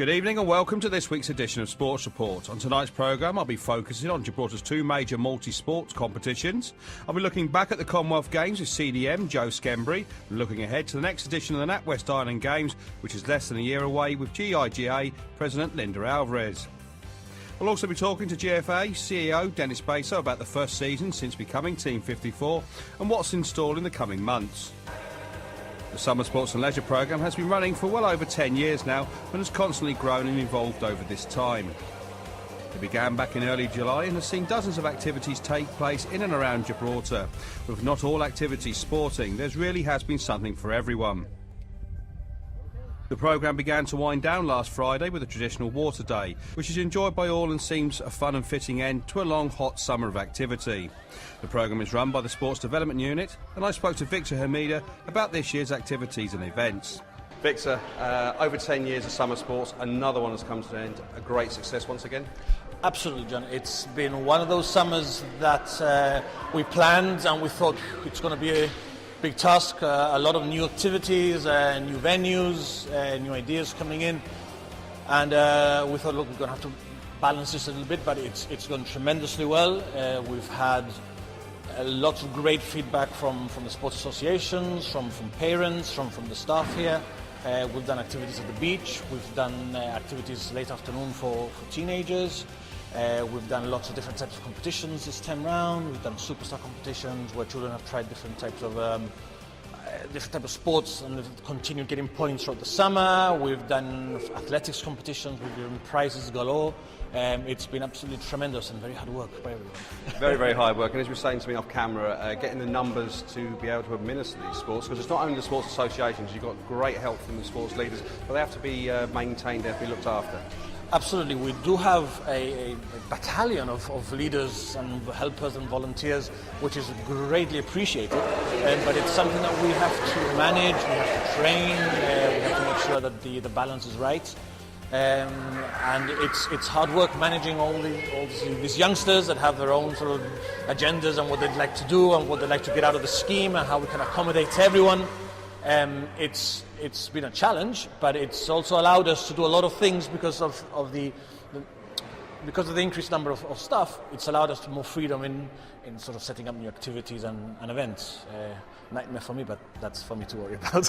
Good evening and welcome to this week's edition of Sports Report. On tonight's programme, I'll be focusing on Gibraltar's two major multi-sports competitions. I'll be looking back at the Commonwealth Games with CDM Joe Skembry, and looking ahead to the next edition of the NatWest Island Games, which is less than a year away, with GIGA President Linda Alvarez. We'll also be talking to GFA CEO Dennis Baso about the first season since becoming Team 54 and what's in store in the coming months. The Summer Sports and Leisure programme has been running for well over 10 years now and has constantly grown and evolved over this time. It began back in early July and has seen dozens of activities take place in and around Gibraltar. With not all activities sporting, there really has been something for everyone. The programme began to wind down last Friday with a traditional water day, which is enjoyed by all and seems a fun and fitting end to a long, hot summer of activity. The programme is run by the Sports Development Unit, and I spoke to Victor Hermida about this year's activities and events. Victor, over 10 years of summer sports, another one has come to an end, a great success once again. Absolutely, John. It's been one of those summers that we planned and we thought it's going to be a big task, a lot of new activities, new venues, new ideas coming in, and we thought, look, we're going to have to balance this a little bit, but it's gone tremendously well. We've had lots of great feedback from the sports associations, from parents, from the staff here. We've done activities at the beach, we've done activities late afternoon for teenagers. We've done lots of different types of competitions this time round. We've done superstar competitions where children have tried different types of sports and they've continued getting points throughout the summer. We've done athletics competitions, we've given prizes galore. It's been absolutely tremendous and very hard work by everyone. Very, very hard work, and as you were saying to me off camera, getting the numbers to be able to administer these sports, because it's not only the sports associations, you've got great help from the sports leaders, but they have to be maintained, they have to be looked after. Absolutely. We do have a battalion of leaders and helpers and volunteers, which is greatly appreciated. But it's something that we have to manage, we have to train, we have to make sure that the balance is right. And it's hard work managing all these youngsters that have their own sort of agendas and what they'd like to do and what they'd like to get out of the scheme and how we can accommodate everyone. It's been a challenge, but it's also allowed us to do a lot of things because of the increased number of staff. It's allowed us to more freedom in sort of setting up new activities and events. Nightmare for me, but that's for me to worry about.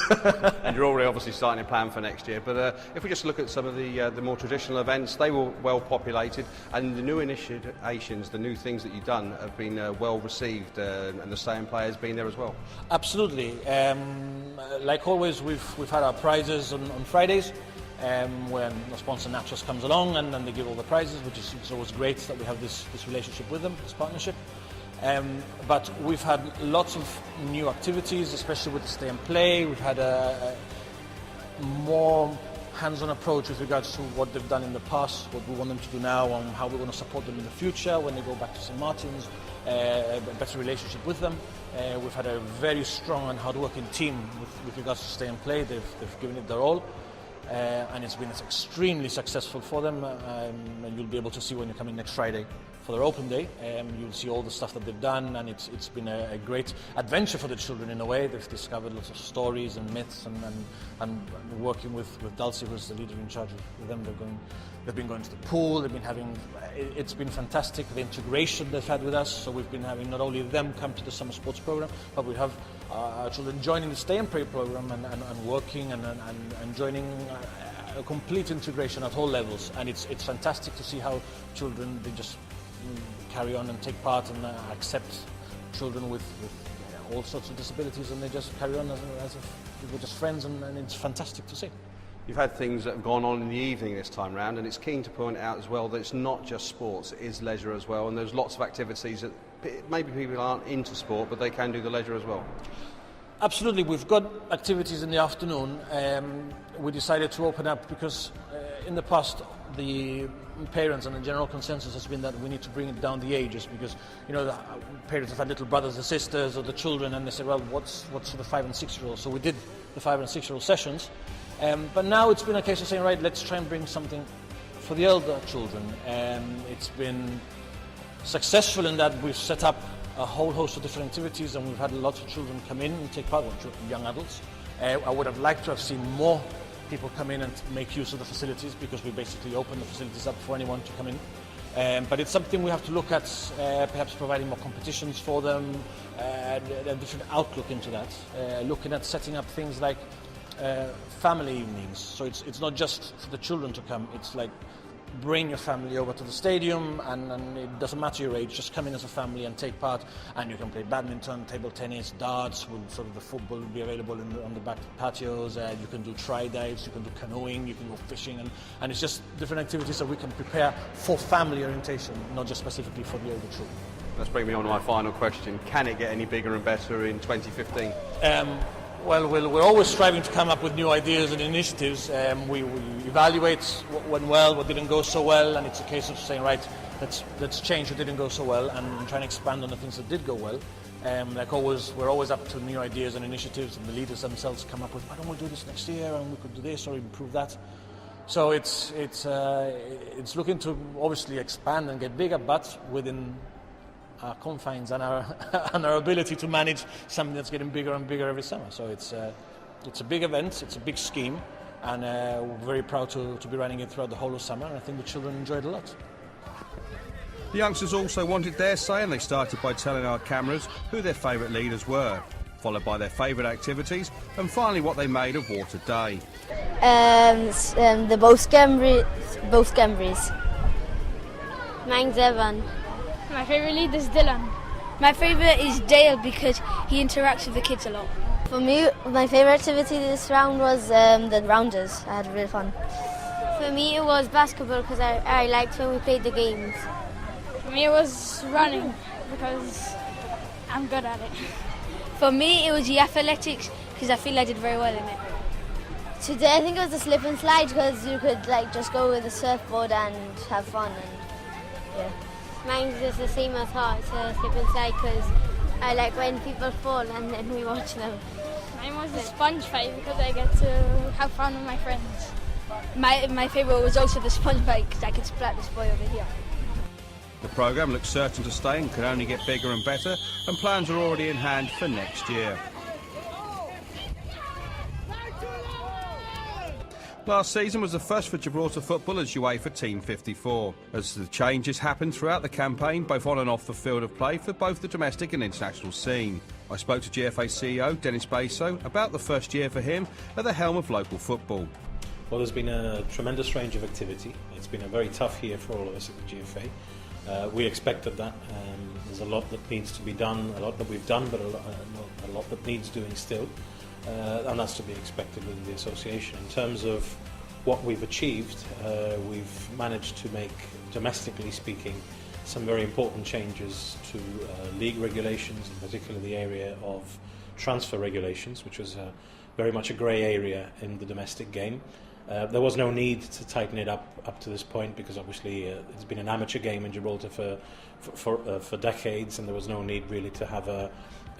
And you're already obviously starting to plan for next year, but if we just look at some of the more traditional events, they were well populated, and the new initiations, the new things that you've done have been well received, and the stay and play has been there as well. Absolutely. Like always, we've had our prizes on Fridays. When the sponsor Nachos comes along and then they give all the prizes, which is always great that we have this relationship with them, this partnership. But we've had lots of new activities, especially with the stay and play. We've had a more hands-on approach with regards to what they've done in the past, what we want them to do now, and how we want to support them in the future when they go back to St. Martin's, a better relationship with them. We've had a very strong and hard-working team with regards to stay and play. They've given it their all. And it's been extremely successful for them, and you'll be able to see when you come in next Friday for their open day. You'll see all the stuff that they've done, and it's been a great adventure for the children in a way. They've discovered lots of stories and myths, and working with Dulcie, who's the leader in charge of them, they've been going to the pool, it's been fantastic, the integration they've had with us. So we've been having not only them come to the summer sports program, but we have our children joining the stay and play program and working and joining a complete integration at all levels. And it's fantastic to see how children, they just carry on and take part and accept children with all sorts of disabilities, and they just carry on as if we're just friends, and it's fantastic to see. You've had things that have gone on in the evening this time round, and it's keen to point out as well that it's not just sports, it is leisure as well, and there's lots of activities that maybe people aren't into sport, but they can do the leisure as well. Absolutely, we've got activities in the afternoon. We decided to open up because in the past the parents and the general consensus has been that we need to bring it down the ages, because the parents have had little brothers and sisters or the children, and they said, well, what's for the 5 and 6 year olds? So we did the 5 and 6 year old sessions, but now it's been a case of saying, right, let's try and bring something for the elder children. It's been successful in that we've set up a whole host of different activities, and we've had lots of children come in and take part, young adults. I would have liked to have seen more people come in and make use of the facilities, because we basically open the facilities up for anyone to come in. But it's something we have to look at, perhaps providing more competitions for them, a different outlook into that. Looking at setting up things like family evenings. So it's not just for the children to come, it's like bring your family over to the stadium, and it doesn't matter your age, just come in as a family and take part, and you can play badminton, table tennis, darts, sort of the football will be available on the back patios, you can do tri-dives, you can do canoeing, you can go fishing, and it's just different activities that we can prepare for family orientation, not just specifically for the older children. Let's bring me on to my final question. Can it get any bigger and better in 2015? Well, we're always striving to come up with new ideas and initiatives. We evaluate what went well, what didn't go so well, and it's a case of saying, right, let's change what didn't go so well and try and expand on the things that did go well. Like always, we're always up to new ideas and initiatives, and the leaders themselves come up with, why don't we do this next year, and we could do this or improve that. So it's looking to obviously expand and get bigger, but within our confines and our ability to manage something that's getting bigger and bigger every summer. So it's a big event, it's a big scheme, and we're very proud to be running it throughout the whole of summer, and I think the children enjoy it a lot. The youngsters also wanted their say, and they started by telling our cameras who their favourite leaders were, followed by their favourite activities, and finally what they made of Water Day. The both Gembries. Mine's Evan. My favourite leader is Dylan. My favourite is Dale because he interacts with the kids a lot. For me, my favourite activity this round was the rounders. I had real fun. For me, it was basketball because I liked when we played the games. For me, it was running because I'm good at it. For me, it was the athletics because I feel I did very well in it. Today, I think it was the slip and slide because you could just go with the surfboard and have fun. Mine's just the same as hers, slip and slide, because I like when people fall and then we watch them. Mine was the sponge fight because I get to have fun with my friends. My favourite was also the sponge fight because I could splat this boy over here. The programme looks certain to stay and can only get bigger and better, and plans are already in hand for next year. Last season was the first for Gibraltar football as UEFA Team 54, as the changes happened throughout the campaign, both on and off the field of play, for both the domestic and international scene. I spoke to GFA CEO Dennis Baso about the first year for him at the helm of local football. Well, there's been a tremendous range of activity. It's been a very tough year for all of us at the GFA. We expected that. There's a lot that needs to be done, a lot that we've done, but a lot that needs doing still. And that's to be expected within the association. In terms of what we've achieved, we've managed to make, domestically speaking, some very important changes to league regulations, in particular the area of transfer regulations, which was very much a grey area in the domestic game. There was no need to tighten it up to this point because obviously it's been an amateur game in Gibraltar for decades, and there was no need really to have a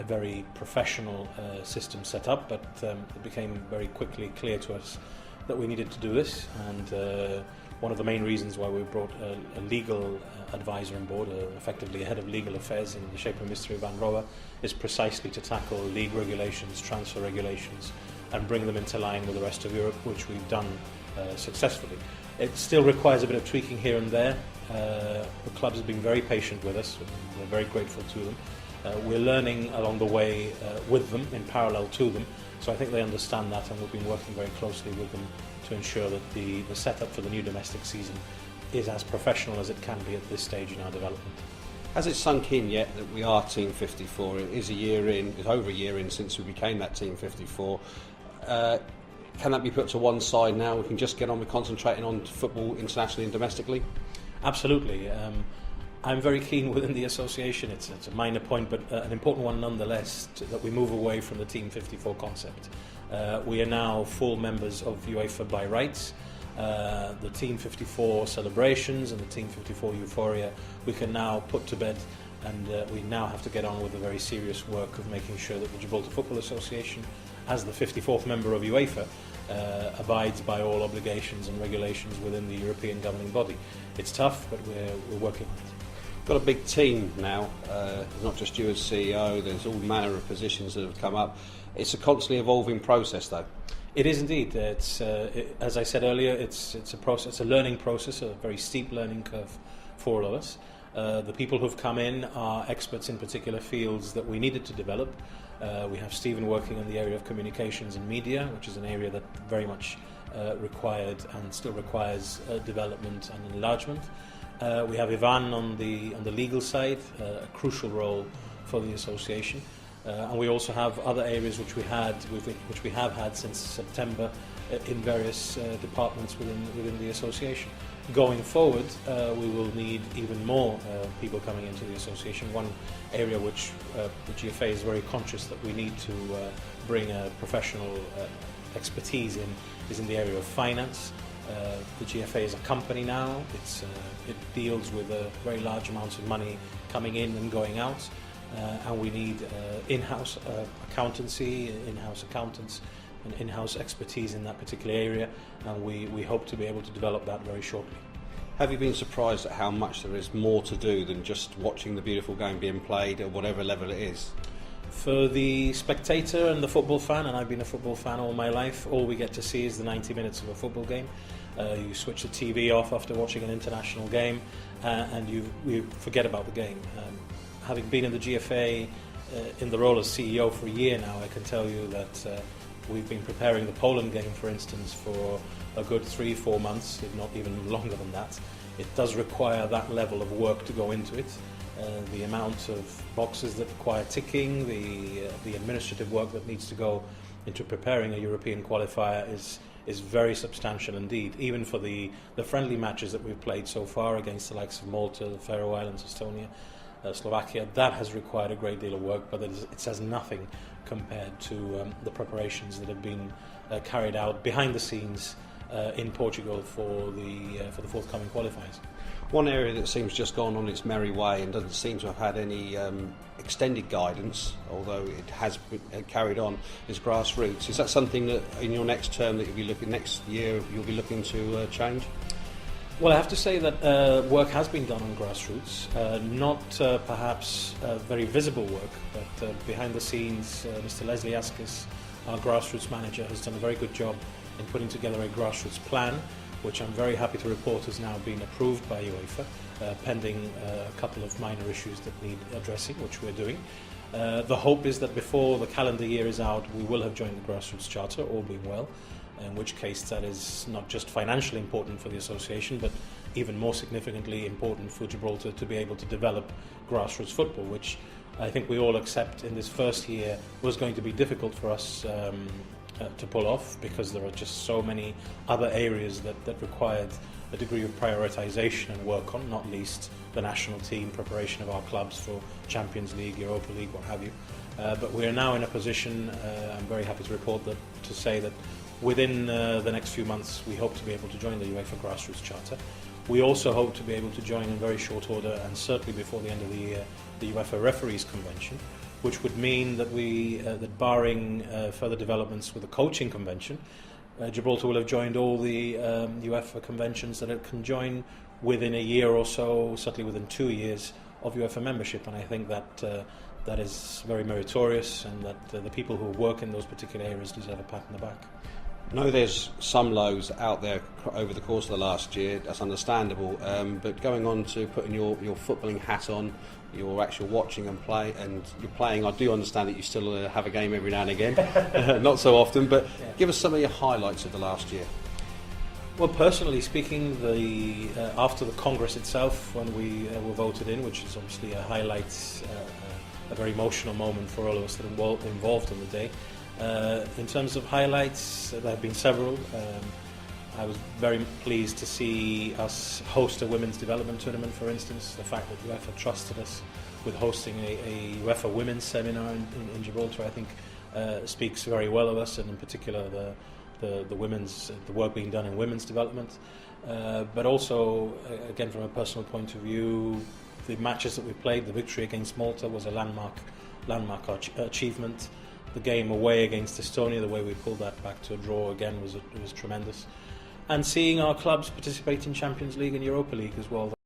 very professional system set up, but it became very quickly clear to us that we needed to do this, and one of the main reasons why we brought a legal advisor on board, effectively a head of legal affairs in the shape of Mr. Ivan Roa, is precisely to tackle league regulations, transfer regulations, and bring them into line with the rest of Europe, which we've done successfully. It still requires a bit of tweaking here and there. The clubs have been very patient with us. We're very grateful to them. We're learning along the way with them, in parallel to them, so I think they understand that, and we've been working very closely with them to ensure that the setup for the new domestic season is as professional as it can be at this stage in our development. Has it sunk in yet that we are Team 54? It is a year in, it's over a year in since we became that Team 54. Can that be put to one side now? We can just get on with concentrating on football internationally and domestically? Absolutely. I'm very keen within the association, it's a minor point, but an important one nonetheless, that we move away from the Team 54 concept. We are now full members of UEFA by rights. The Team 54 celebrations and the Team 54 euphoria we can now put to bed, and we now have to get on with the very serious work of making sure that the Gibraltar Football Association, as the 54th member of UEFA, abides by all obligations and regulations within the European governing body. It's tough, but we're working on it. Got a big team now, not just you as CEO, there's all manner of positions that have come up. It's a constantly evolving process though. It is indeed. As I said earlier, it's a process, it's a learning process, a very steep learning curve for all of us. The people who've come in are experts in particular fields that we needed to develop. We have Stephen working in the area of communications and media, which is an area that very much required and still requires development and enlargement. We have Ivan on the legal side, a crucial role for the association. And we also have other areas which we have had since September in various departments within the association. Going forward, we will need even more people coming into the association. One area which the GFA is very conscious that we need to bring a professional expertise in is in the area of finance. The GFA is a company now. It deals with very large amounts of money coming in and going out. And we need in-house accountancy, in-house accountants, and in-house expertise in that particular area, and we hope to be able to develop that very shortly. Have you been surprised at how much there is more to do than just watching the beautiful game being played at whatever level it is? For the spectator and the football fan, and I've been a football fan all my life, all we get to see is the 90 minutes of a football game. You switch the TV off after watching an international game, and you forget about the game. Having been in the GFA in the role as CEO for a year now, I can tell you that we've been preparing the Poland game, for instance, for a good 3-4 months, if not even longer than that. It does require that level of work to go into it. The amount of boxes that require ticking, the administrative work that needs to go into preparing a European qualifier is very substantial indeed. Even for the friendly matches that we've played so far against the likes of Malta, the Faroe Islands, Estonia, Slovakia, that has required a great deal of work, but it says nothing compared to the preparations that have been carried out behind the scenes in Portugal for the forthcoming qualifiers. One area that seems just gone on its merry way and doesn't seem to have had any extended guidance, although it has carried on, is grassroots. Is that something that in your next term that next year you'll be looking to change? Well, I have to say that work has been done on grassroots, not perhaps very visible work, but behind the scenes, Mr. Leslie Askis, our grassroots manager, has done a very good job in putting together a grassroots plan, which I'm very happy to report has now been approved by UEFA, pending a couple of minor issues that need addressing, which we're doing. The hope is that before the calendar year is out, we will have joined the grassroots charter, all being well, in which case that is not just financially important for the association, but even more significantly important for Gibraltar to be able to develop grassroots football, which I think we all accept in this first year was going to be difficult for us to pull off, because there are just so many other areas that required a degree of prioritisation and work on, not least the national team, preparation of our clubs for Champions League, Europa League, what have you. But we are now in a position, I'm very happy to report that, to say that within the next few months we hope to be able to join the UEFA Grassroots Charter. We also hope to be able to join in very short order, and certainly before the end of the year, the UEFA Referees Convention, which would mean that that barring further developments with the Coaching Convention, Gibraltar will have joined all the UEFA conventions that it can join within a year or so, certainly within 2 years of UEFA membership. And I think that that is very meritorious, and that the people who work in those particular areas deserve a pat on the back. I know there's some lows out there over the course of the last year, that's understandable, but going on to putting your footballing hat on, your actual watching and play, and you're playing, I do understand that you still have a game every now and again, not so often, but give us some of your highlights of the last year. Well, personally speaking, after the Congress itself, when we were voted in, which is obviously a highlight, a very emotional moment for all of us that were involved on the day. In terms of highlights, there have been several. I was very pleased to see us host a women's development tournament, for instance. The fact that UEFA trusted us with hosting a UEFA women's seminar in Gibraltar, I think, speaks very well of us, and in particular the work being done in women's development. But also, again, from a personal point of view, the matches that we played, the victory against Malta was a landmark achievement. The game away against Estonia, the way we pulled that back to a draw again was tremendous. And seeing our clubs participate in Champions League and Europa League as well.